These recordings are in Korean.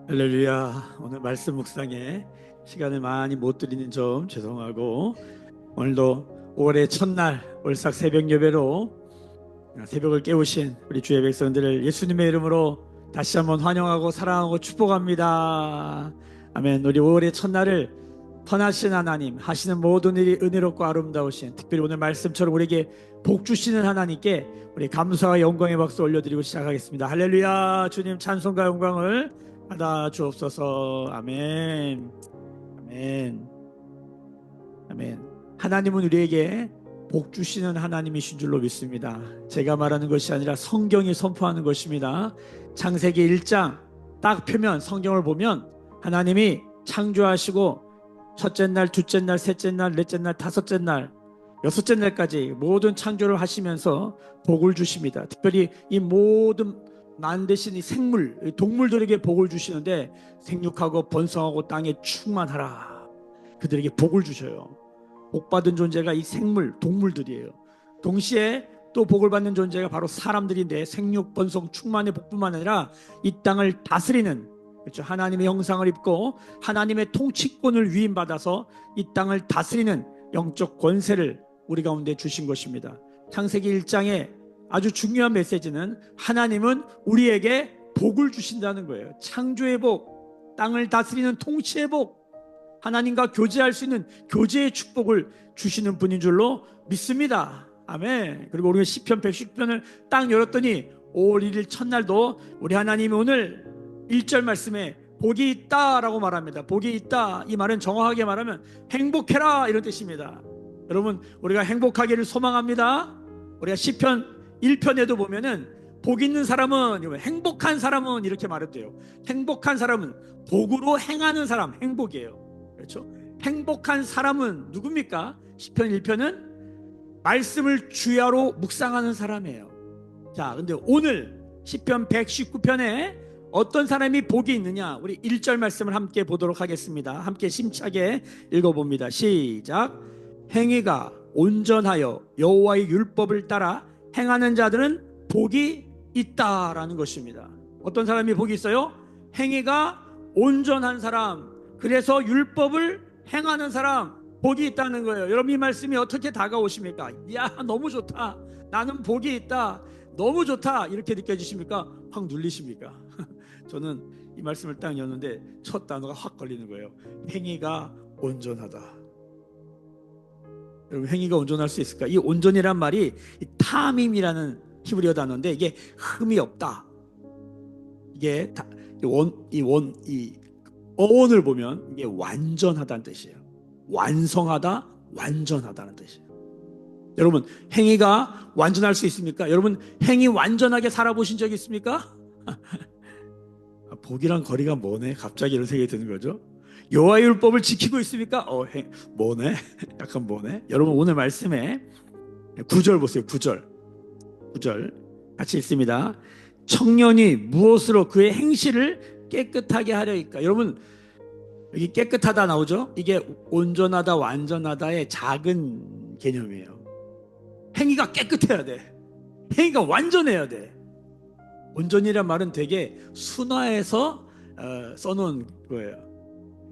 할렐루야. 오늘 말씀 묵상에 시간을 많이 못 드리는 점 죄송하고, 오늘도 5월의 첫날 월삭 새벽 예배로 새벽을 깨우신 우리 주의 백성들을 예수님의 이름으로 다시 한번 환영하고 사랑하고 축복합니다. 아멘. 우리 5월의 첫날을 선하신 하나님, 하시는 모든 일이 은혜롭고 아름다우신, 특별히 오늘 말씀처럼 우리에게 복 주시는 하나님께 우리 감사와 영광의 박수 올려드리고 시작하겠습니다. 할렐루야. 주님 찬송과 영광을 받아 주옵소서. 아멘. 아멘. 아멘. 하나님은 우리에게 복 주시는 하나님이신 줄로 믿습니다. 제가 말하는 것이 아니라 성경이 선포하는 것입니다. 창세기 1장 딱 펴면, 성경을 보면 하나님이 창조하시고 첫째 날, 둘째 날, 셋째 날, 넷째 날, 다섯째 날, 여섯째 날까지 모든 창조를 하시면서 복을 주십니다. 특별히 이 모든 만드신 이 생물, 동물들에게 복을 주시는데, 생육하고 번성하고 땅에 충만하라, 그들에게 복을 주셔요. 복받은 존재가 이 생물, 동물들이에요. 동시에 또 복을 받는 존재가 바로 사람들인데, 생육, 번성, 충만의 복뿐만 아니라 이 땅을 다스리는, 그렇죠, 하나님의 형상을 입고 하나님의 통치권을 위임받아서 이 땅을 다스리는 영적 권세를 우리 가운데 주신 것입니다. 창세기 1장에 아주 중요한 메시지는 하나님은 우리에게 복을 주신다는 거예요. 창조의 복, 땅을 다스리는 통치의 복, 하나님과 교제할 수 있는 교제의 축복을 주시는 분인 줄로 믿습니다. 아멘. 그리고 우리가 시편 110편을 딱 열었더니 5월 1일 첫날도 우리 하나님이 오늘 1절 말씀에 복이 있다라고 말합니다. 복이 있다, 이 말은 정확하게 말하면 행복해라, 이런 뜻입니다. 여러분, 우리가 행복하기를 소망합니다. 우리가 시편 1편에도 보면은 복 있는 사람은, 행복한 사람은 이렇게 말했대요. 행복한 사람은 복으로 행하는 사람, 행복이에요. 그렇죠? 행복한 사람은 누굽니까? 시편 1편은 말씀을 주야로 묵상하는 사람이에요. 자, 근데 오늘 시편 119편에 어떤 사람이 복이 있느냐, 우리 1절 말씀을 함께 보도록 하겠습니다. 함께 심차게 읽어봅니다. 시작. 행위가 온전하여 여호와의 율법을 따라 행하는 자들은 복이 있다라는 것입니다. 어떤 사람이 복이 있어요? 행위가 온전한 사람, 그래서 율법을 행하는 사람, 복이 있다는 거예요. 여러분, 이 말씀이 어떻게 다가오십니까? 야, 너무 좋다, 나는 복이 있다, 너무 좋다, 이렇게 느껴지십니까? 확 눌리십니까? 저는 이 말씀을 딱 였는데 첫 단어가 확 걸리는 거예요. 행위가 온전하다. 여러분, 행위가 온전할 수 있을까? 이 온전이란 말이 이 탐임이라는 히브리어 단어인데, 이게 흠이 없다, 이게 이 어원을 보면 이게 완전하다는 뜻이에요. 완성하다, 완전하다는 뜻이에요. 여러분, 행위가 완전할 수 있습니까? 여러분, 행위 완전하게 살아보신 적 있습니까? 복이랑 거리가 뭐네? 갑자기 이런 생각이 드는 거죠. 여호와의 율법을 지키고 있습니까? 뭐네? 약간 뭐네? 여러분, 오늘 말씀에 9절 보세요. 9절 같이 읽습니다. 청년이 무엇으로 그의 행실을 깨끗하게 하려니까. 여러분, 여기 깨끗하다 나오죠? 이게 온전하다, 완전하다의 작은 개념이에요. 행위가 깨끗해야 돼. 행위가 완전해야 돼. 온전이란 말은 되게 순화해서 써놓은 거예요.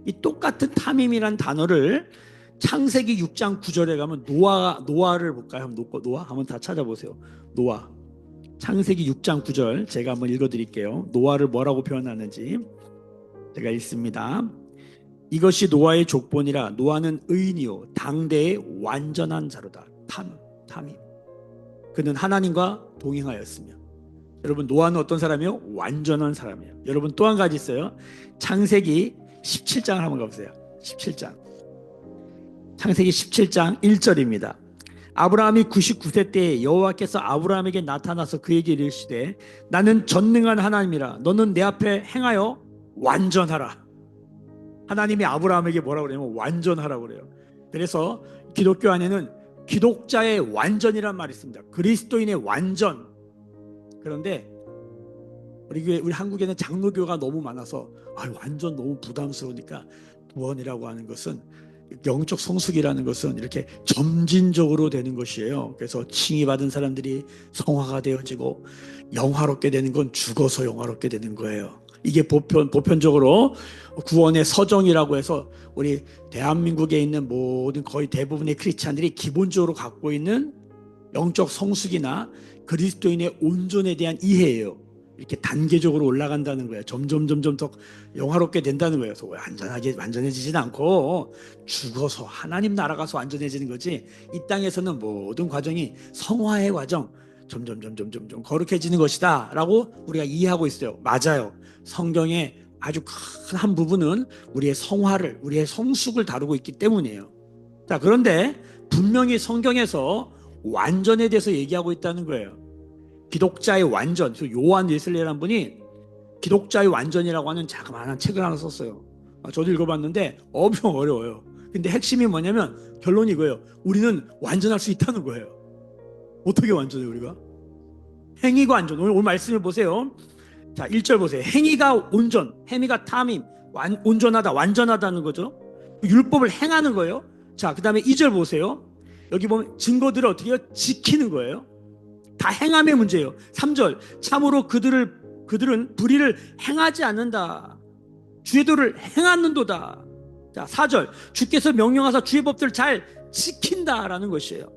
이 똑같은 탐임이란 단어를 창세기 6장 9절에 가면 노아를 볼까요? 노아 한번 다 찾아보세요. 노아, 창세기 6장 9절 제가 한번 읽어드릴게요. 노아를 뭐라고 표현하는지 제가 읽습니다. 이것이 노아의 족본이라. 노아는 의인이요 당대의 완전한 자로다. 탐임. 그는 하나님과 동행하였으며. 여러분, 노아는 어떤 사람이요? 완전한 사람이에요. 여러분, 또 한 가지 있어요. 창세기 17장을 한번 가보세요. 17장. 창세기 17장 1절입니다. 아브라함이 99세 때에 여호와께서 아브라함에게 나타나서 그에게 이르시되 나는 전능한 하나님이라. 너는 내 앞에 행하여 완전하라. 하나님이 아브라함에게 뭐라고 그러냐면 완전하라고 그래요. 그래서 기독교 안에는 기독자의 완전이란 말이 있습니다. 그리스도인의 완전. 그런데 우리 한국에는 장로교가 너무 많아서 완전 너무 부담스러우니까 구원이라고 하는 것은, 영적 성숙이라는 것은 이렇게 점진적으로 되는 것이에요. 그래서 칭의받은 사람들이 성화가 되어지고 영화롭게 되는 건 죽어서 영화롭게 되는 거예요. 이게 보편적으로 구원의 서정이라고 해서 우리 대한민국에 있는 모든 거의 대부분의 크리스찬들이 기본적으로 갖고 있는 영적 성숙이나 그리스도인의 온전에 대한 이해예요. 이렇게 단계적으로 올라간다는 거예요. 점점 더 영화롭게 된다는 거예요. 그래서 완전해지진 않고 죽어서 하나님 나라 가서 완전해지는 거지, 이 땅에서는 모든 과정이 성화의 과정, 점점 거룩해지는 것이다 라고 우리가 이해하고 있어요. 맞아요. 성경의 아주 큰 한 부분은 우리의 성화를, 우리의 성숙을 다루고 있기 때문이에요. 자, 그런데 분명히 성경에서 완전에 대해서 얘기하고 있다는 거예요. 기독자의 완전. 요한 웨슬레라는 분이 기독자의 완전이라고 하는 자그마한 책을 하나 썼어요. 저도 읽어봤는데 엄청 어려워요. 근데 핵심이 뭐냐면 결론이 이거예요. 우리는 완전할 수 있다는 거예요. 어떻게 완전해요, 우리가? 행위가 완전. 오늘 말씀을 보세요. 자, 1절 보세요. 행위가 온전, 행위가 탐임, 온전하다, 완전하다는 거죠. 율법을 행하는 거예요. 자, 그 다음에 2절 보세요. 여기 보면 증거들을 어떻게 해요? 지키는 거예요. 다 행함의 문제예요. 3절, 참으로 그들은 불의를 행하지 않는다. 주의 도를 행하는도다. 자, 4절, 주께서 명령하사 주의 법들을 잘 지킨다라는 것이에요.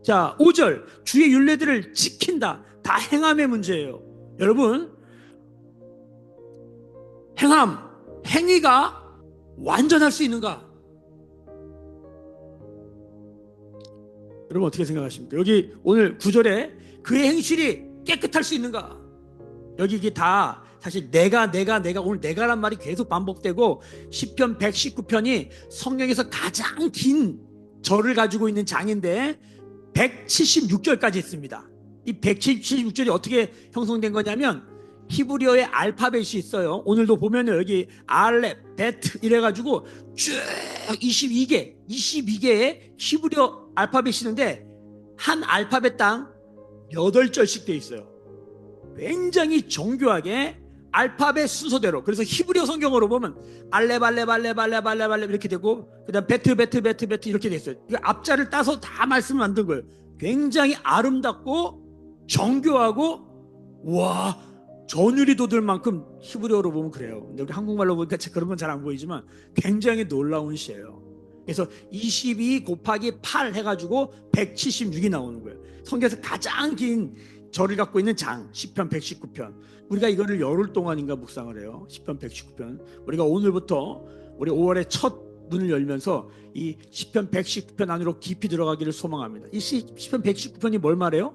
자, 5절, 주의 율례들을 지킨다. 다 행함의 문제예요. 여러분, 행위가 완전할 수 있는가? 여러분 어떻게 생각하십니까? 여기 오늘 9절에 그의 행실이 깨끗할 수 있는가? 여기 이게 다 사실 내가 오늘 내가란 말이 계속 반복되고, 시편 119편이 성경에서 가장 긴 절을 가지고 있는 장인데 176절까지 있습니다. 이 176절이 어떻게 형성된 거냐면 히브리어의 알파벳이 있어요. 오늘도 보면 여기 알렙, 베트 이래가지고 쭉 22개의 히브리어 알파벳이 있는데 한 알파벳당 8절씩 돼 있어요. 굉장히 정교하게 알파벳 순서대로. 그래서 히브리어 성경으로 보면 알렙 이렇게 되고, 그 다음 베트 이렇게 돼 있어요. 앞자를 따서 다 말씀을 만든 거예요. 굉장히 아름답고 정교하고, 와, 전율이 돋을 만큼 히브리어로 보면 그래요. 근데 우리 한국말로 보니까 그런 건 잘 안 보이지만 굉장히 놀라운 시예요. 그래서 22 곱하기 8 해가지고 176이 나오는 거예요. 성경에서 가장 긴 절을 갖고 있는 장, 시편 119편. 우리가 이거를 열흘 동안인가 묵상을 해요. 시편 119편. 우리가 오늘부터 우리 5월의 첫 문을 열면서 이 시편 119편 안으로 깊이 들어가기를 소망합니다. 이 시편 119편이 뭘 말해요?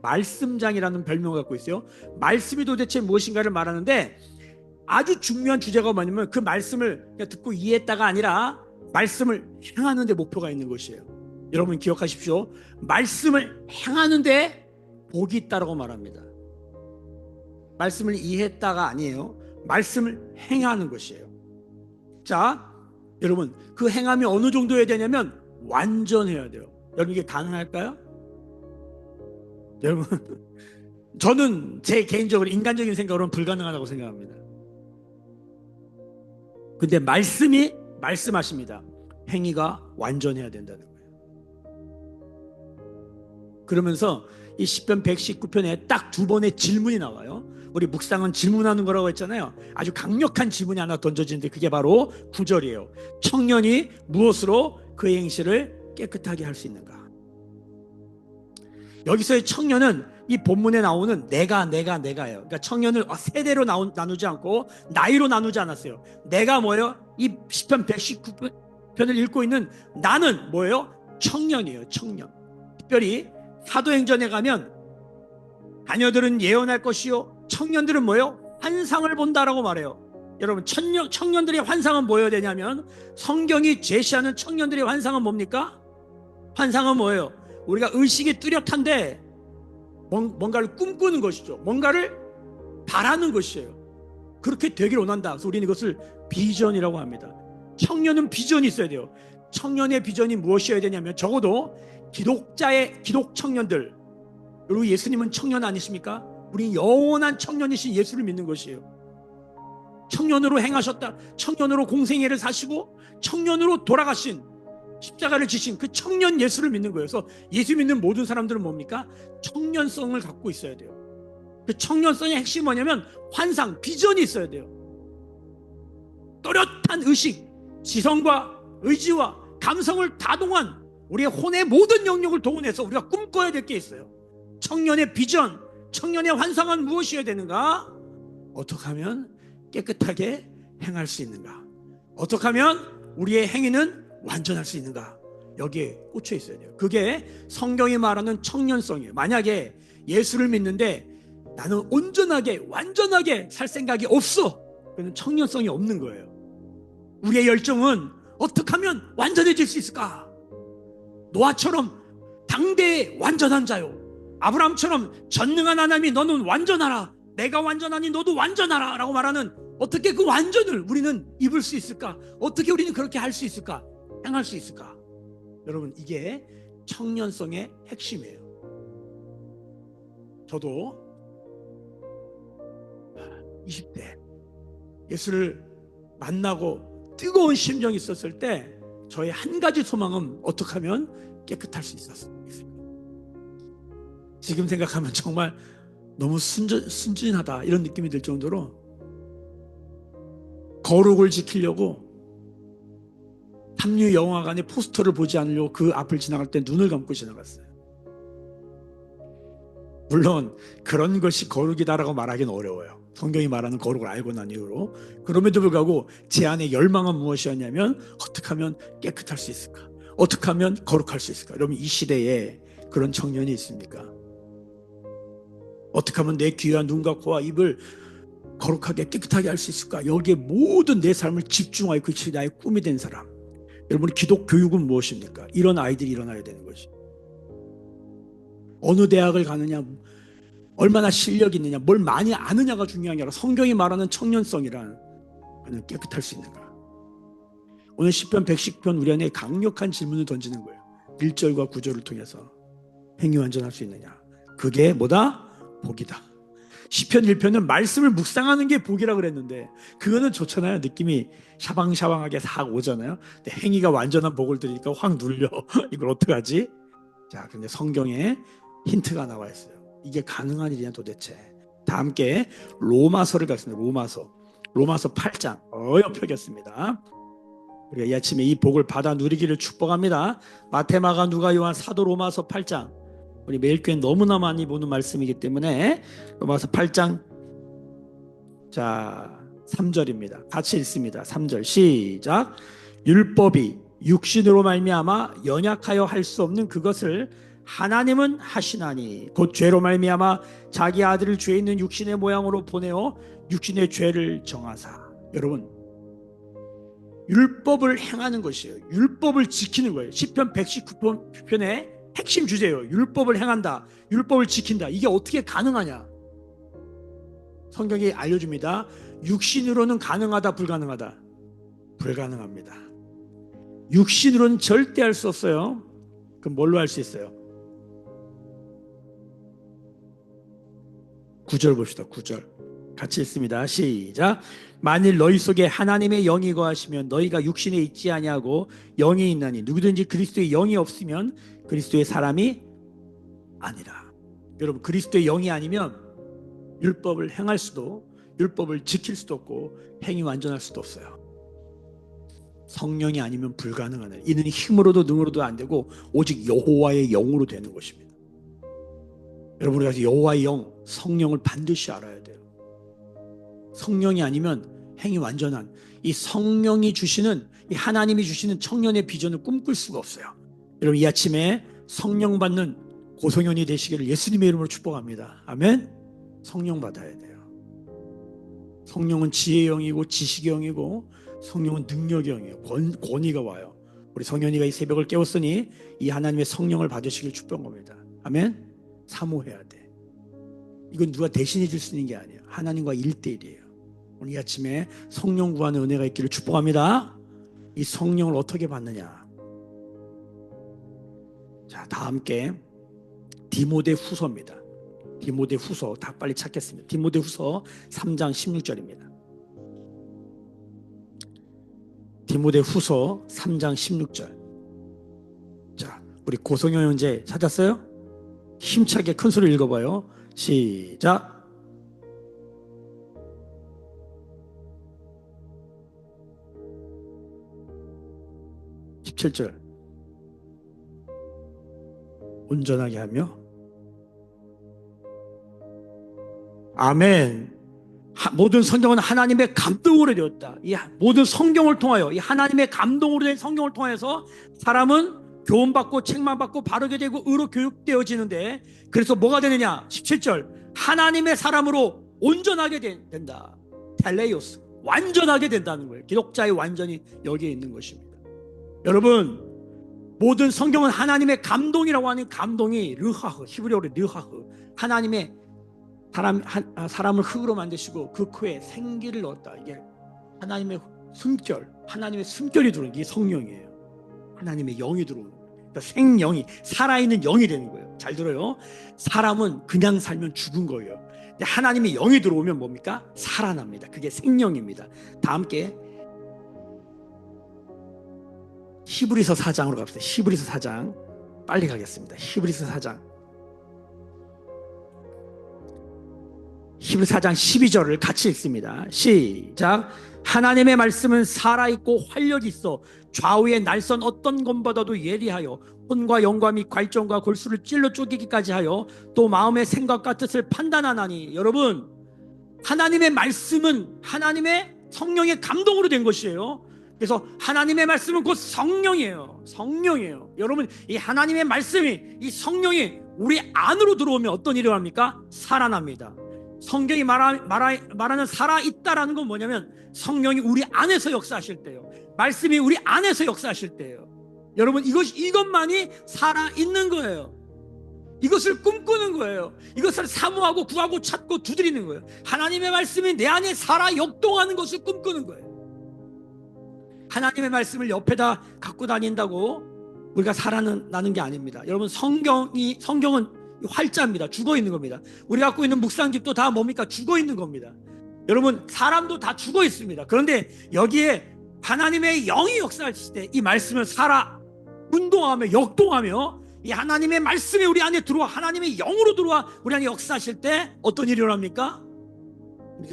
말씀장이라는 별명을 갖고 있어요. 말씀이 도대체 무엇인가를 말하는데 아주 중요한 주제가 뭐냐면 그 말씀을 그냥 듣고 이해했다가 아니라 말씀을 행하는 데 목표가 있는 것이에요. 여러분 기억하십시오. 말씀을 행하는 데 복이 있다라고 말합니다. 말씀을 이해했다가 아니에요. 말씀을 행하는 것이에요. 자, 여러분 그 행함이 어느 정도 해야 되냐면 완전해야 돼요. 여러분 이게 가능할까요? 여러분 저는 제 개인적으로 인간적인 생각으로는 불가능하다고 생각합니다. 근데 말씀이 말씀하십니다. 행위가 완전해야 된다는 거예요. 그러면서 이 시편 119편에 딱 2번의 질문이 나와요. 우리 묵상은 질문하는 거라고 했잖아요. 아주 강력한 질문이 하나 던져지는데 그게 바로 9절이에요. 청년이 무엇으로 그의 행실을 깨끗하게 할 수 있는가? 여기서의 청년은 이 본문에 나오는 내가예요. 그러니까 청년을 세대로 나누지 않고 나이로 나누지 않았어요. 내가 뭐예요? 이 시편 119편을 읽고 있는 나는 뭐예요? 청년이에요. 청년. 특별히 사도행전에 가면 자녀들은 예언할 것이요 청년들은 뭐예요? 환상을 본다라고 말해요. 여러분 청년들의 환상은 뭐여야 되냐면 성경이 제시하는 청년들의 환상은 뭡니까? 환상은 뭐예요? 우리가 의식이 뚜렷한데 뭔가를 꿈꾸는 것이죠. 뭔가를 바라는 것이에요. 그렇게 되길 원한다. 그래서 우리는 이것을 비전이라고 합니다. 청년은 비전이 있어야 돼요. 청년의 비전이 무엇이어야 되냐면 적어도 기독 청년들, 여러분 예수님은 청년 아니십니까? 우리 영원한 청년이신 예수를 믿는 것이에요. 청년으로 행하셨다. 청년으로 공생애를 사시고 청년으로 돌아가신 십자가를 지신 그 청년 예수를 믿는 거예요. 그래서 예수 믿는 모든 사람들은 뭡니까? 청년성을 갖고 있어야 돼요. 그 청년성의 핵심이 뭐냐면 환상, 비전이 있어야 돼요. 또렷한 의식, 지성과 의지와 감성을 다동한 우리의 혼의 모든 영역을 동원해서 우리가 꿈꿔야 될 게 있어요. 청년의 비전, 청년의 환상은 무엇이어야 되는가? 어떻게 하면 깨끗하게 행할 수 있는가? 어떻게 하면 우리의 행위는 완전할 수 있는가? 여기에 꽂혀 있어야 돼요. 그게 성경이 말하는 청년성이에요. 만약에 예수를 믿는데 나는 온전하게 완전하게 살 생각이 없어, 그러면 청년성이 없는 거예요. 우리의 열정은 어떻게 하면 완전해질 수 있을까? 노아처럼 당대의 완전한 자요, 아브라함처럼 전능한 하나님이 너는 완전하라, 내가 완전하니 너도 완전하라 라고 말하는, 어떻게 그 완전을 우리는 입을 수 있을까? 어떻게 우리는 그렇게 할 수 있을까? 행할 수 있을까? 여러분, 이게 청년성의 핵심이에요. 저도 20대 예수를 만나고 뜨거운 심정이 있었을 때 저의 한 가지 소망은 어떻게 하면 깨끗할 수 있었을까? 지금 생각하면 정말 너무 순진하다 이런 느낌이 들 정도로 거룩을 지키려고 삼류 영화관의 포스터를 보지 않으려고 그 앞을 지나갈 때 눈을 감고 지나갔어요. 물론 그런 것이 거룩이다라고 말하기는 어려워요. 성경이 말하는 거룩을 알고 난 이후로. 그럼에도 불구하고 제 안에 열망은 무엇이었냐면 어떻게 하면 깨끗할 수 있을까? 어떻게 하면 거룩할 수 있을까? 여러분, 이 시대에 그런 청년이 있습니까? 어떻게 하면 내 귀와 눈과 코와 입을 거룩하게 깨끗하게 할 수 있을까? 여기에 모든 내 삶을 집중하여 그것이 나의 꿈이 된 사람. 여러분, 기독 교육은 무엇입니까? 이런 아이들이 일어나야 되는 것이. 어느 대학을 가느냐, 얼마나 실력이 있느냐, 뭘 많이 아느냐가 중요한 게 아니라 성경이 말하는 청년성이란 그는 깨끗할 수 있는가? 오늘 시편 110편 우리 안에 강력한 질문을 던지는 거예요. 1절과 9절을 통해서 행위 완전할 수 있느냐? 그게 뭐다? 복이다. 시편 1편은 말씀을 묵상하는 게 복이라 그랬는데 그거는 좋잖아요. 느낌이 샤방샤방하게 싹 오잖아요. 근데 행위가 완전한 복을 들으니까 확 눌려. 이걸 어떡하지? 자, 근데 성경에 힌트가 나와 있어요. 이게 가능한 일이냐 도대체. 다 함께 로마서를 갔습니다. 로마서 8장 어여 펴겠습니다. 우리가 이 아침에 이 복을 받아 누리기를 축복합니다. 마태, 마가, 누가, 요한, 사도, 로마서 8장. 우리 매일 교회 너무나 많이 보는 말씀이기 때문에 로마서 8장 자 3절입니다. 같이 읽습니다. 3절 시작. 율법이 육신으로 말미암아 연약하여 할 수 없는 그것을 하나님은 하시나니 곧 죄로 말미암아 자기 아들을 죄 있는 육신의 모양으로 보내어 육신의 죄를 정하사. 여러분, 율법을 행하는 것이에요. 율법을 지키는 거예요. 시편 119편의 핵심 주제예요. 율법을 행한다, 율법을 지킨다. 이게 어떻게 가능하냐? 성경이 알려줍니다. 육신으로는 가능하다, 불가능하다? 불가능합니다. 육신으로는 절대 할 수 없어요. 그럼 뭘로 할 수 있어요? 9절 봅시다. 9절 같이 읽습니다. 시작. 만일 너희 속에 하나님의 영이 거하시면 너희가 육신에 있지 아니하고 영이 있나니 누구든지 그리스도의 영이 없으면 그리스도의 사람이 아니라. 여러분, 그리스도의 영이 아니면 율법을 행할 수도, 율법을 지킬 수도 없고 행위 완전할 수도 없어요. 성령이 아니면 불가능하네. 이는 힘으로도 능으로도 안 되고 오직 여호와의 영으로 되는 것입니다. 여러분, 우리가 여호와의 영, 성령을 반드시 알아야 돼요. 성령이 아니면 행위 완전한 이 성령이 주시는, 이 하나님이 주시는 청년의 비전을 꿈꿀 수가 없어요. 여러분, 이 아침에 성령 받는 고성현이 되시기를 예수님의 이름으로 축복합니다. 아멘. 성령 받아야 돼요. 성령은 지혜의 영이고 지식의 영이고 성령은 능력의 영이에요. 권위가 와요. 우리 성현이가 이 새벽을 깨웠으니 이 하나님의 성령을 받으시길 축복합니다. 아멘. 사모해야 돼. 이건 누가 대신해 줄 수 있는 게 아니에요. 하나님과 1대1이에요. 오늘 이 아침에 성령 구하는 은혜가 있기를 축복합니다. 이 성령을 어떻게 받느냐? 자, 다 함께 디모데 후서입니다. 디모데 후서 다 빨리 찾겠습니다. 디모데 후서 3장 16절입니다. 디모데 후서 3장 16절. 자, 우리 고성현 형제 찾았어요? 힘차게 큰 소리 읽어봐요. 시작. 17절. 온전하게 하며. 아멘. 모든 성경은 하나님의 감동으로 되었다. 이 모든 성경을 통하여, 이 하나님의 감동으로 된 성경을 통해서 사람은 교훈받고 책망받고 바르게 되고 의로 교육되어지는데, 그래서 뭐가 되느냐? 17절. 하나님의 사람으로 온전하게 된다. 텔레이오스. 완전하게 된다는 거예요. 기독자의 완전이 여기에 있는 것입니다. 여러분, 모든 성경은 하나님의 감동이라고 하는 감동이 르하흐, 히브리어로 르하흐. 하나님의 사람을 흙으로 만드시고 그 코에 생기를 넣었다. 이게 하나님의 숨결이 들어오는 게 성령이에요. 하나님의 영이 들어오는 거예요. 그러니까 생영이, 살아있는 영이 되는 거예요. 잘 들어요. 사람은 그냥 살면 죽은 거예요. 근데 하나님의 영이 들어오면 뭡니까? 살아납니다. 그게 생명입니다. 다 함께 히브리서 4장으로 갑시다. 히브리서 4장 빨리 가겠습니다. 히브리서 4장 12절을 같이 읽습니다. 시작. 하나님의 말씀은 살아있고 활력이 있어 좌우의 날선 어떤 검보다도 예리하여 혼과 영과 및 괄정과 골수를 찔러 쪼개기까지 하여 또 마음의 생각과 뜻을 판단하나니. 여러분, 하나님의 말씀은 하나님의 성령의 감동으로 된 것이에요. 그래서 하나님의 말씀은 곧 성령이에요. 성령이에요. 여러분, 이 하나님의 말씀이, 이 성령이 우리 안으로 들어오면 어떤 일이 합니까? 살아납니다. 성경이 말하는 살아있다라는 건 뭐냐면 성령이 우리 안에서 역사하실 때요, 말씀이 우리 안에서 역사하실 때요. 여러분, 이것만이 살아있는 거예요. 이것을 꿈꾸는 거예요. 이것을 사모하고 구하고 찾고 두드리는 거예요. 하나님의 말씀이 내 안에 살아 역동하는 것을 꿈꾸는 거예요. 하나님의 말씀을 옆에다 갖고 다닌다고 우리가 살아나는 게 아닙니다. 여러분, 성경은 활자입니다. 죽어 있는 겁니다. 우리 갖고 있는 묵상집도 다 뭡니까? 죽어 있는 겁니다. 여러분, 사람도 다 죽어 있습니다. 그런데 여기에 하나님의 영이 역사하실 때 이 말씀을 살아 운동하며 역동하며 이 하나님의 말씀이 우리 안에 들어와, 하나님의 영으로 들어와 우리 안에 역사하실 때 어떤 일이 일어납니까?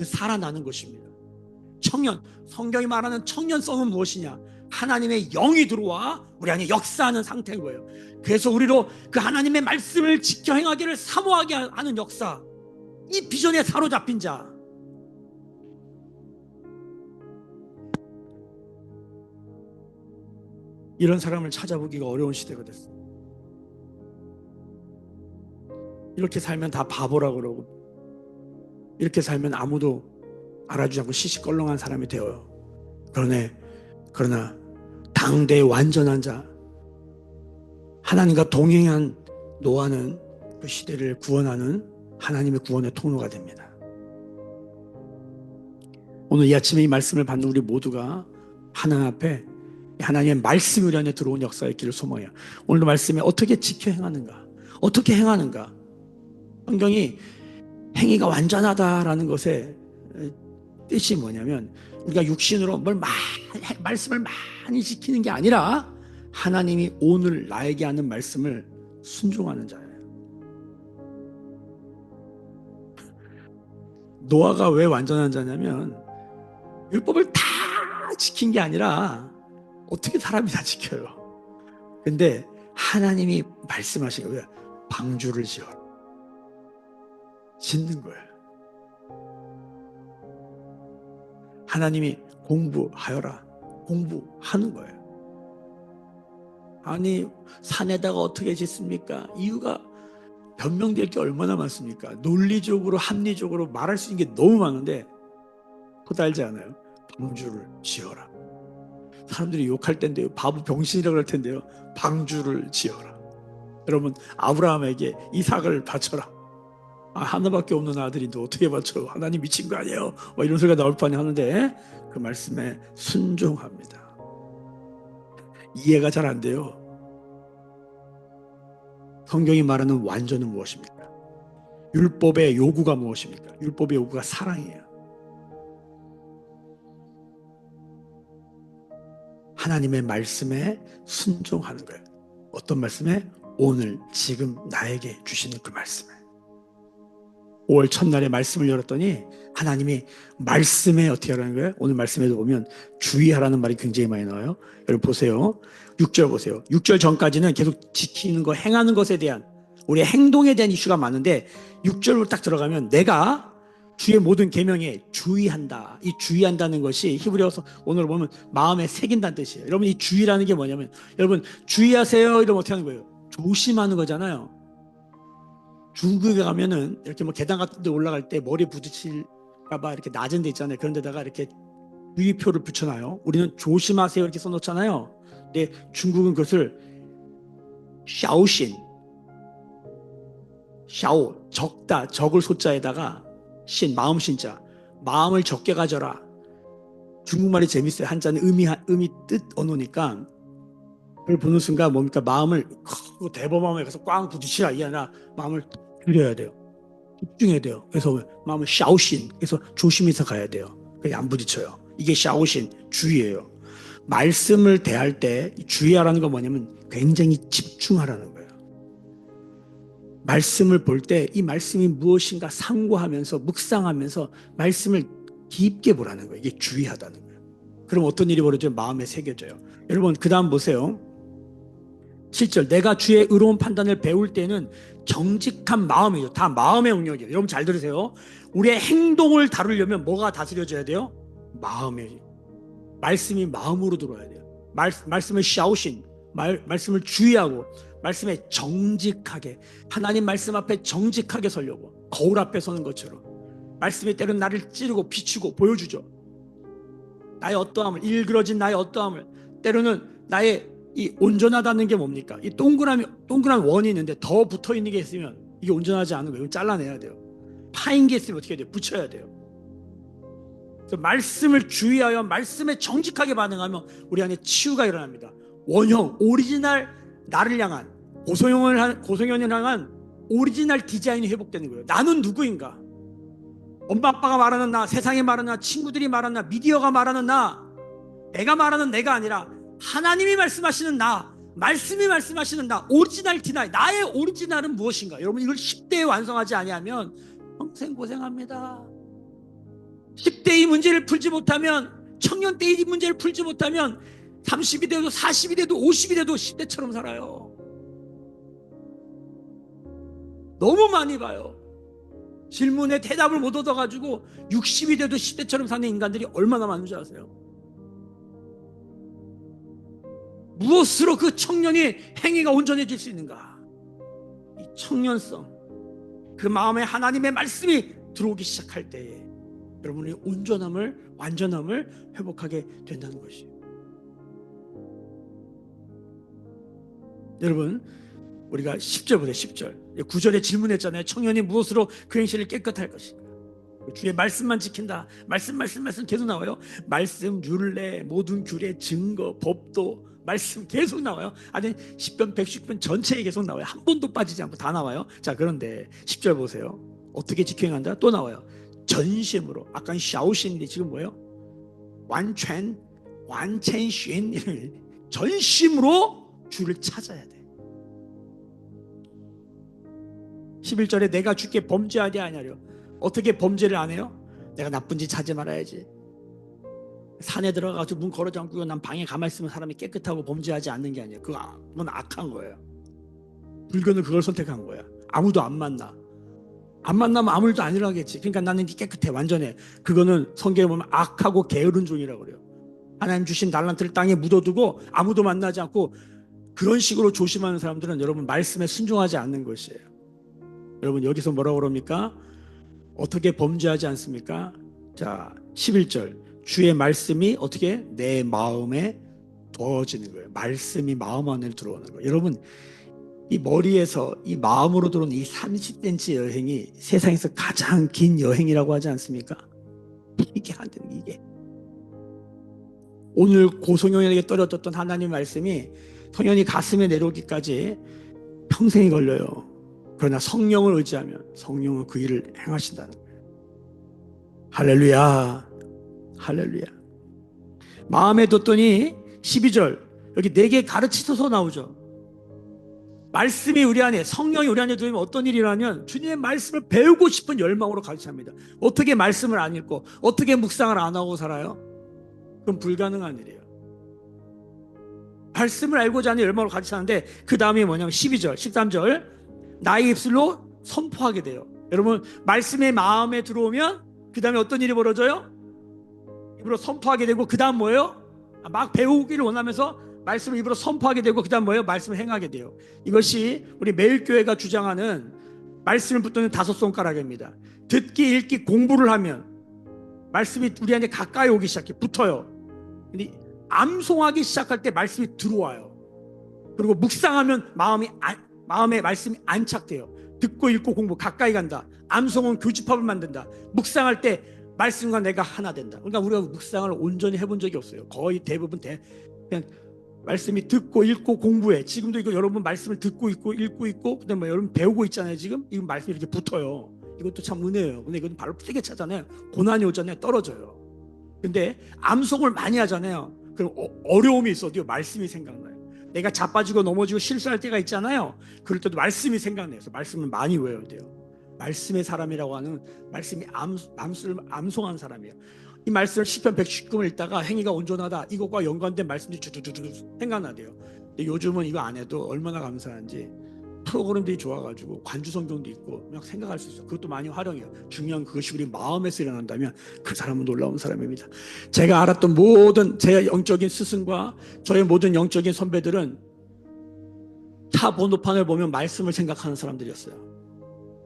살아나는 것입니다. 성경이 말하는 청년성은 무엇이냐? 하나님의 영이 들어와 우리 안에 역사하는 상태인 거예요. 그래서 우리로 그 하나님의 말씀을 지켜 행하기를 사모하게 하는 역사, 이 비전에 사로잡힌 자, 이런 사람을 찾아보기가 어려운 시대가 됐어요. 이렇게 살면 다 바보라고 그러고, 이렇게 살면 아무도 알아주지 않고 시시껄렁한 사람이 되어요. 그러나 당대의 완전한 자, 하나님과 동행한 노아는 그 시대를 구원하는 하나님의 구원의 통로가 됩니다. 오늘 이 아침에 이 말씀을 받는 우리 모두가 하나님 앞에 하나님의 말씀이 우리 안에 들어온 역사의 길을 소망해요. 오늘도 말씀에 어떻게 지켜 행하는가, 어떻게 행하는가. 성경이 행위가 완전하다라는 것의 뜻이 뭐냐면, 우리가 육신으로 말씀을 많이 지키는 게 아니라 하나님이 오늘 나에게 하는 말씀을 순종하는 자예요. 노아가 왜 완전한 자냐면 율법을 다 지킨 게 아니라, 어떻게 사람이 다 지켜요? 근데 하나님이 말씀하신 거예요. 방주를 지어라. 짓는 거예요. 하나님이 공부하여라. 공부하는 거예요. 아니, 산에다가 어떻게 짓습니까? 이유가 변명될 게 얼마나 많습니까? 논리적으로 합리적으로 말할 수 있는 게 너무 많은데 그것도 알지 않아요? 방주를 지어라. 사람들이 욕할 텐데요, 바보 병신이라고 할 텐데요, 방주를 지어라. 여러분, 아브라함에게 이삭을 바쳐라. 하나밖에 없는 아들인데 어떻게 바쳐? 하나님 미친 거 아니에요? 이런 소리가 나올 뻔히 하는데 그 말씀에 순종합니다. 이해가 잘 안 돼요. 성경이 말하는 완전은 무엇입니까? 율법의 요구가 무엇입니까? 율법의 요구가 사랑이에요. 하나님의 말씀에 순종하는 거예요. 어떤 말씀에? 오늘 지금 나에게 주시는 그 말씀에. 5월 첫날에 말씀을 열었더니 하나님이 말씀에 어떻게 하라는 거예요? 오늘 말씀에도 보면 주의하라는 말이 굉장히 많이 나와요. 여러분 보세요. 6절 보세요. 6절 전까지는 계속 지키는 거, 행하는 것에 대한 우리의 행동에 대한 이슈가 많은데 6절로 딱 들어가면 내가 주의 모든 계명에 주의한다. 이 주의한다는 것이 히브리어서 오늘 보면 마음에 새긴다는 뜻이에요. 여러분 이 주의라는 게 뭐냐면 여러분 주의하세요 이러면 어떻게 하는 거예요? 조심하는 거잖아요. 중국에 가면은 이렇게 뭐 계단 같은 데 올라갈 때 머리 부딪힐까봐 이렇게 낮은 데 있잖아요. 그런 데다가 이렇게 주의표를 붙여놔요. 우리는 조심하세요 이렇게 써놓잖아요. 근데 중국은 그것을 샤오신, 샤오, 적다, 적을 소자에다가 신, 마음 신자, 마음을 적게 가져라. 중국말이 재밌어요. 한자는 의미 뜻 언어니까 그걸 보는 순간 뭡니까? 마음을 대범함에 가서 꽝 부딪히라 이게 아니라 마음을 줄여야 돼요. 집중해야 돼요. 그래서 마음을 샤오신, 그래서 조심해서 가야 돼요. 그게 안 부딪혀요. 이게 샤오신, 주의예요. 말씀을 대할 때 주의하라는 건 뭐냐면 굉장히 집중하라는 거예요. 말씀을 볼 때 이 말씀이 무엇인가 상고하면서 묵상하면서 말씀을 깊게 보라는 거예요. 이게 주의하다는 거예요. 그럼 어떤 일이 벌어져요? 마음에 새겨져요. 여러분 그 다음 보세요. 7절 내가 주의 의로운 판단을 배울 때는 정직한 마음이죠. 다 마음의 영역이에요. 여러분 잘 들으세요. 우리의 행동을 다루려면 뭐가 다스려져야 돼요? 마음에 말씀이 마음으로 들어야 돼요. 말씀을 샤오신 말씀을 주의하고 말씀에 정직하게 하나님 말씀 앞에 정직하게 서려고 거울 앞에 서는 것처럼 말씀이 때로는 나를 찌르고 비추고 보여주죠. 나의 어떠함을 일그러진 나의 어떠함을 때로는 나의 이 온전하다는 게 뭡니까? 이 동그란 원이 있는데 더 붙어 있는 게 있으면 이게 온전하지 않은 거예요. 잘라내야 돼요. 파인 게 있으면 어떻게 해야 돼요? 붙여야 돼요. 그래서 말씀을 주의하여 말씀에 정직하게 반응하면 우리 안에 치유가 일어납니다. 원형, 오리지널 나를 향한 고소영을 향한 오리지널 디자인이 회복되는 거예요. 나는 누구인가? 엄마 아빠가 말하는 나, 세상이 말하는 나, 친구들이 말하는 나, 미디어가 말하는 나, 내가 말하는 내가 아니라 하나님이 말씀하시는 나, 말씀이 말씀하시는 나, 오리지널 디나이, 나의 오리지널은 무엇인가? 여러분 이걸 10대에 완성하지 아니하면 평생 고생합니다. 10대의 문제를 풀지 못하면, 청년 때의 문제를 풀지 못하면 30이 돼도 40이 돼도 50이 돼도 10대처럼 살아요. 너무 많이 봐요. 질문에 대답을 못 얻어가지고 60이 돼도 10대처럼 사는 인간들이 얼마나 많은 줄 아세요? 무엇으로 그 청년이 행위가 온전해질 수 있는가? 이 청년성, 그 마음에 하나님의 말씀이 들어오기 시작할 때에 여러분의 온전함을, 완전함을 회복하게 된다는 것이에요. 여러분 우리가 10절 보세요. 10절 9절에 질문했잖아요. 청년이 무엇으로 그 행실을 깨끗할 것인가? 주의 말씀만 지킨다. 말씀 계속 나와요. 말씀, 율례, 모든 규례, 증거, 법도 말씀 계속 나와요. 아니 10편 110편 전체에 계속 나와요. 한 번도 빠지지 않고 다 나와요. 자 그런데 10절 보세요. 어떻게 지켜야 또 나와요. 전심으로. 아까 샤오신이 지금 뭐예요? 완첸신 전심으로 주를 찾아야 돼. 11절에 내가 주께 범죄하지 아니하려. 어떻게 범죄를 안 해요? 내가 나쁜 짓 하지 말아야지. 산에 들어가서 문 걸어 잠그고 난 방에 가만히 있으면 사람이 깨끗하고 범죄하지 않는 게 아니에요. 그건 악한 거예요. 불교는 그걸 선택한 거야. 아무도 안 만나. 안 만나면 아무 일도 안 일어나겠지. 그러니까 나는 깨끗해, 완전해. 그거는 성경에 보면 악하고 게으른 종이라고 그래요. 하나님 주신 달란트를 땅에 묻어두고 아무도 만나지 않고 그런 식으로 조심하는 사람들은 여러분 말씀에 순종하지 않는 것이에요. 여러분 여기서 뭐라고 그럽니까? 어떻게 범죄하지 않습니까? 자 11절 주의 말씀이 어떻게 내 마음에 두어지는 거예요. 말씀이 마음 안에 들어오는 거예요. 여러분 이 머리에서 이 마음으로 들어오는 이 30cm 여행이 세상에서 가장 긴 여행이라고 하지 않습니까? 이게 안 되는 게 이게 오늘 고소영에게 떨어졌던 하나님의 말씀이 성령이 가슴에 내려오기까지 평생이 걸려요. 그러나 성령을 의지하면 성령은 그 일을 행하신다는 거예요. 할렐루야, 할렐루야. 마음에 뒀더니 12절 여기 내게 가르치소서 나오죠. 말씀이 우리 안에, 성령이 우리 안에 들어오면 어떤 일이 일어나면 주님의 말씀을 배우고 싶은 열망으로 가득 찹니다. 어떻게 말씀을 안 읽고 어떻게 묵상을 안 하고 살아요? 그건 불가능한 일이에요. 말씀을 알고자 하는 열망으로 가득 차는데 그 다음이 뭐냐면 12절 13절 나의 입술로 선포하게 돼요. 여러분 말씀의 마음에 들어오면 그 다음에 어떤 일이 벌어져요? 입으로 선포하게 되고 그 다음 뭐예요? 막 배우기를 원하면서 말씀을 입으로 선포하게 되고 그 다음 뭐예요? 말씀을 행하게 돼요. 이것이 우리 매일교회가 주장하는 말씀을 붙드는 5손가락입니다. 듣기, 읽기, 공부를 하면 말씀이 우리 안에 가까이 오기 시작해 붙어요. 근데 암송하기 시작할 때 말씀이 들어와요. 그리고 묵상하면 마음에 말씀이 안착돼요. 듣고 읽고 공부 가까이 간다. 암송은 교집합을 만든다. 묵상할 때 말씀과 내가 하나 된다. 그러니까 우리가 묵상을 온전히 해본 적이 없어요. 거의 대부분 그냥 말씀이 듣고 읽고 공부해. 지금도 이거 여러분 말씀을 듣고 있고 읽고 있고 그다음에 뭐 여러분 배우고 있잖아요. 지금 이 말씀이 이렇게 붙어요. 이것도 참 은혜예요. 근데 이건 바로 세게 차잖아요. 고난이 오잖아요. 떨어져요. 근데 암송을 많이 하잖아요. 그럼 어려움이 있어도 말씀이 생각나요. 내가 자빠지고 넘어지고 실수할 때가 있잖아요. 그럴 때도 말씀이 생각나요. 말씀을 많이 외워야 돼요. 말씀의 사람이라고 하는 말씀이 암송한 사람이에요. 이 말씀을 시편 119번 읽다가 행위가 온전하다 이것과 연관된 말씀들이 주두두두 생각나대요. 근데 요즘은 이거 안 해도 얼마나 감사한지 프로그램들이 좋아가지고 관주 성경도 있고 그냥 생각할 수 있어요. 그것도 많이 활용해요. 중요한 그것이 우리 마음에서 일어난다면 그 사람은 놀라운 사람입니다. 제가 알았던 모든 제 영적인 스승과 저의 모든 영적인 선배들은 타 번호판을 보면 말씀을 생각하는 사람들이었어요.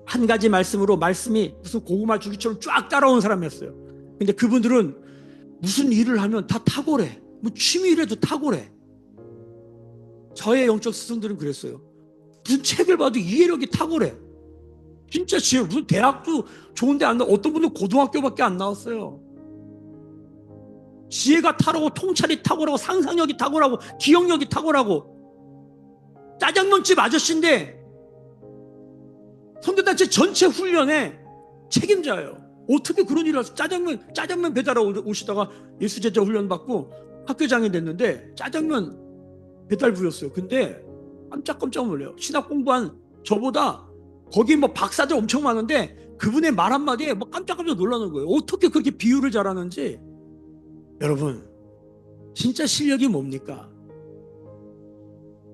한 가지 말씀으로 말씀이 무슨 고구마 줄기처럼 쫙 따라오는 사람이었어요. 근데 그분들은 무슨 일을 하면 다 탁월해. 뭐 취미라도 탁월해. 저의 영적 스승들은 그랬어요. 무슨 책을 봐도 이해력이 탁월해. 진짜 지혜. 무슨 대학도 좋은데 안 나와. 어떤 분은 고등학교밖에 안 나왔어요. 지혜가 탁월하고 통찰이 탁월하고 상상력이 탁월하고 기억력이 탁월하고 짜장면집 아저씨인데 선교단체 전체 훈련에 책임자예요. 어떻게 그런 일을 하세요? 짜장면 배달하고 오시다가 예수제자 훈련 받고 학교장이 됐는데 짜장면 배달부였어요. 근데 깜짝 놀래요. 신학 공부한 저보다 거기 뭐 박사들 엄청 많은데 그분의 말 한마디에 뭐 깜짝 놀라는 거예요. 어떻게 그렇게 비유를 잘하는지. 여러분 진짜 실력이 뭡니까?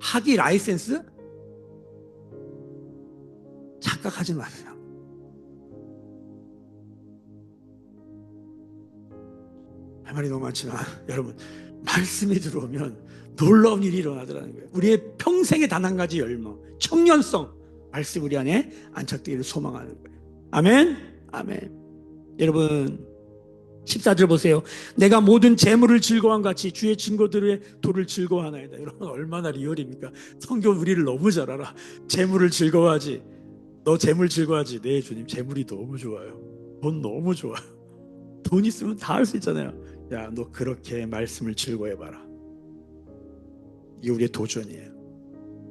학위 라이센스? 착각하지 마세요. 할 말이 너무 많지만 여러분 말씀이 들어오면 놀라운 일이 일어나더라는 거예요. 우리의 평생에 단 한 가지 열망, 청년성, 말씀 우리 안에 안착되기를 소망하는 거예요. 아멘, 아멘. 여러분 14절 보세요. 내가 모든 재물을 즐거워한 같이 주의 증거들의 도를 즐거워하나이다. 여러분 얼마나 리얼입니까? 성경 우리를 너무 잘 알아. 재물을 즐거워하지. 너 재물 즐거워하지. 네 주님 재물이 너무 좋아요. 돈 너무 좋아요. 돈 있으면 다 할 수 있잖아요. 야, 너 그렇게 말씀을 즐거워해봐라. 이게 우리의 도전이에요.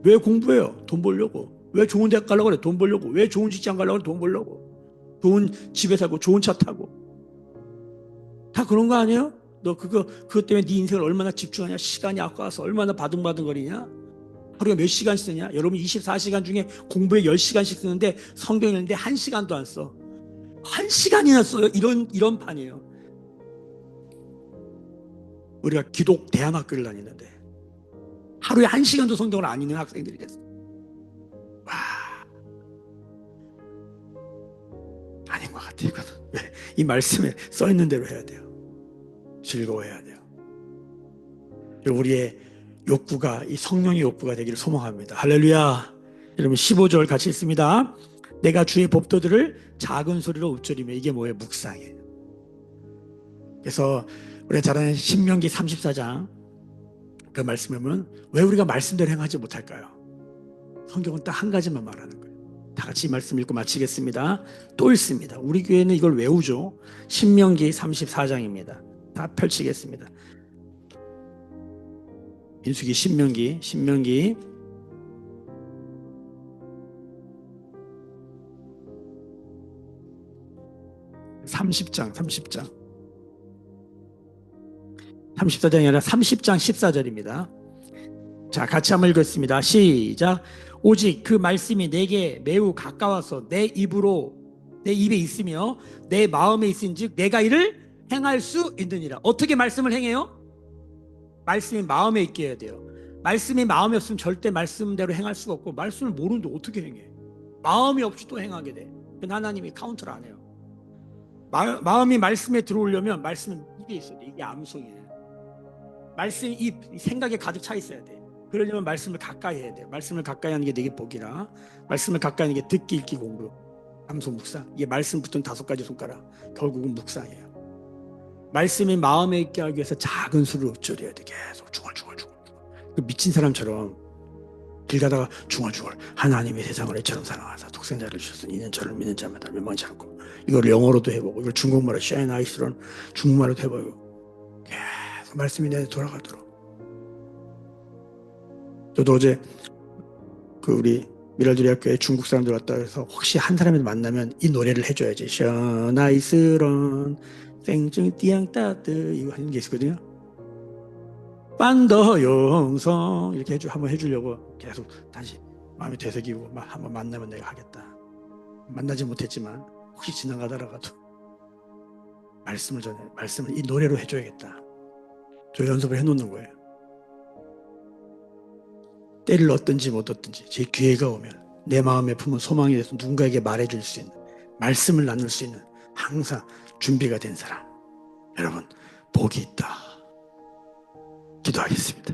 왜 공부해요? 돈 벌려고. 왜 좋은 대학 가려고 그래? 돈 벌려고. 왜 좋은 직장 가려고 그래? 돈 벌려고. 좋은 집에 살고 좋은 차 타고. 다 그런 거 아니에요? 너 그것 때문에 네 인생을 얼마나 집중하냐? 시간이 아까워서 얼마나 바둥바둥거리냐? 하루에 몇 시간 쓰냐? 여러분 24시간 중에 공부에 10시간씩 쓰는데 성경 읽는데 1시간도 안 써. 1시간이나 써요. 이런 판이에요. 우리가 기독 대안학교를 다니는데 하루에 1시간도 성경을 안 읽는 학생들이 됐어. 와, 아닌 것 같아. 이거는 왜? 이 말씀에 써 있는 대로 해야 돼요. 즐거워해야 돼요. 우리의 욕구가 이 성령의 욕구가 되기를 소망합니다. 할렐루야. 여러분 15절 같이 읽습니다. 내가 주의 법도들을 작은 소리로 읊조리며. 이게 뭐예요? 묵상이에요. 그래서 우리가 잘 아는 신명기 34장 그 말씀을 보면 왜 우리가 말씀대로 행하지 못할까요? 성경은 딱 한 가지만 말하는 거예요. 다 같이 이 말씀 읽고 마치겠습니다. 또 읽습니다. 우리 교회는 이걸 외우죠. 신명기 34장입니다. 다 펼치겠습니다. 민수기 신명기 30장 34장이 아니라 30장 14절입니다. 자, 같이 한번 읽겠습니다. 시작. 오직 그 말씀이 내게 매우 가까워서 내 입에 있으며 내 마음에 있은즉 내가 이를 행할 수 있느니라. 어떻게 말씀을 행해요? 말씀이 마음에 있게 해야 돼요. 말씀이 마음에 없으면 절대 말씀대로 행할 수가 없고, 말씀을 모르는데 어떻게 행해? 마음이 없이 또 행하게 돼. 그건 하나님이 카운트를 안 해요. 마음이 말씀에 들어오려면 말씀은 입에 있어야 돼. 이게 암송이에요. 말씀이 이 생각에 가득 차 있어야 돼. 그러려면 말씀을 가까이 해야 돼요. 말씀을 가까이 하는 게 내게 복이라. 말씀을 가까이 하는 게 듣기, 읽기, 공부, 암송, 묵상. 이게 말씀 붙은 5가지 손가락. 결국은 묵상이에요. 말씀이 마음에 있게 하기 위해서 작은 수를 읊조려야 돼. 계속 중얼중얼. 그 미친 사람처럼 길 가다가 중얼중얼 하나님이 세상을 이처럼 사랑하사 독생자를 주셨으니 이는 저를 믿는 자마다 멸망치 않고, 이걸 영어로도 해보고 이걸 중국말로 샤이나이스런 중국말로도 해보고 계속 말씀이 내게 돌아가도록. 저도 어제 우리 미랄드리학교에 중국 사람들 왔다 해서 혹시 한 사람이 만나면 이 노래를 해줘야지. 샤나이스런 생증 띠앙따드 이거 하는 게 있거든요. 빤더 영성 이렇게 한번 해주려고 계속 다시 마음이 되새기고 한번 만나면 내가 하겠다. 만나지 못했지만 혹시 지나가다가도 말씀을 이 노래로 해줘야겠다. 저 연습을 해놓는 거예요. 때를 얻든지 못 얻든지 제 기회가 오면 내 마음에 품은 소망에 대해서 누군가에게 말해줄 수 있는, 말씀을 나눌 수 있는 항상 준비가 된 사람, 여러분 복이 있다. 기도하겠습니다.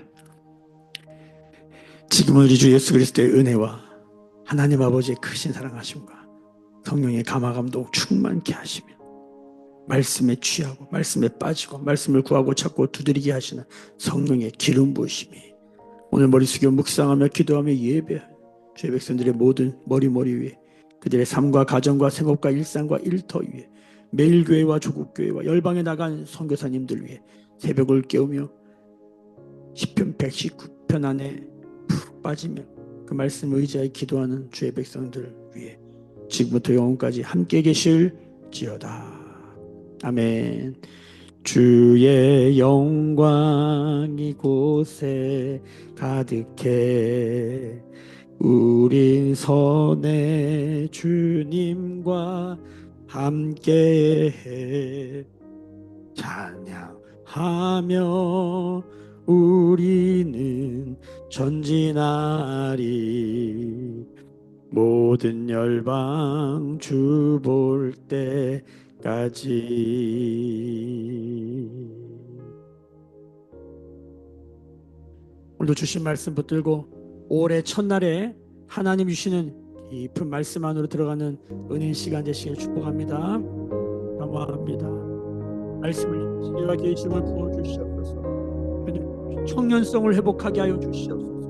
지금 우리 주 예수 그리스도의 은혜와 하나님 아버지의 크신 사랑하심과 성령의 감화감동 충만케 하시며 말씀에 취하고 말씀에 빠지고 말씀을 구하고 찾고 두드리게 하시는 성령의 기름 부으심이 오늘 머리 숙여 묵상하며 기도하며 예배하는 주의 백성들의 모든 머리 위에, 그들의 삶과 가정과 생업과 일상과 일터 위에, 매일교회와 조국교회와 열방에 나간 선교사님들 위해 새벽을 깨우며 시편 119편 안에 푹 빠지며 그 말씀을 의지하여 기도하는 주의 백성들 위해 지금부터 영원까지 함께 계실지어다. 아멘. 주의 영광 이곳에 가득해 우린 선의 주님과 함께해 찬양하며 우리는 전진하리 모든 열방 주 볼 때까지. 오늘도 주신 말씀 붙들고 올해 첫날에 하나님 주시는 깊은 말씀 안으로 들어가는 은혜 시간 되시길 축복합니다. 감사합니다. 말씀을 지혜와 계심을 부어주시옵소서. 청년성을 회복하게 하여 주시옵소서.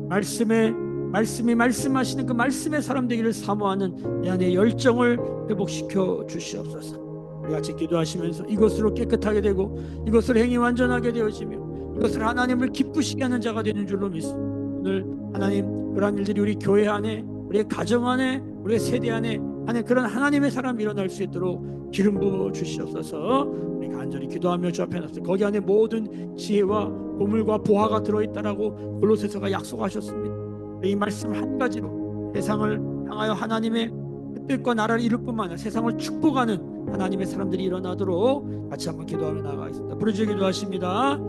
말씀이 말씀하시는 그 말씀의 사람 되기를 사모하는 내 안의 열정을 회복시켜 주시옵소서. 우리 같이 기도하시면서 이것으로 깨끗하게 되고 이것으로 행위 완전하게 되어지며 이것을 하나님을 기쁘시게 하는 자가 되는 줄로 믿습니다. 오늘 하나님 그러한 일들이 우리 교회 안에, 우리의 가정 안에, 우리의 세대 안에 그런 하나님의 사람이 일어날 수 있도록 기름 부어 주시옵소서. 우리가 간절히 기도하며 주 앞에 나서 거기 안에 모든 지혜와 보물과 보화가 들어있다라고 골로새서가 약속하셨습니다. 이 말씀 한 가지로 세상을 향하여 하나님의 뜻과 나라를 이룰 뿐만 아니라 세상을 축복하는 하나님의 사람들이 일어나도록 같이 한번 기도하며 나아가겠습니다. 부르짖어 기도하십니다.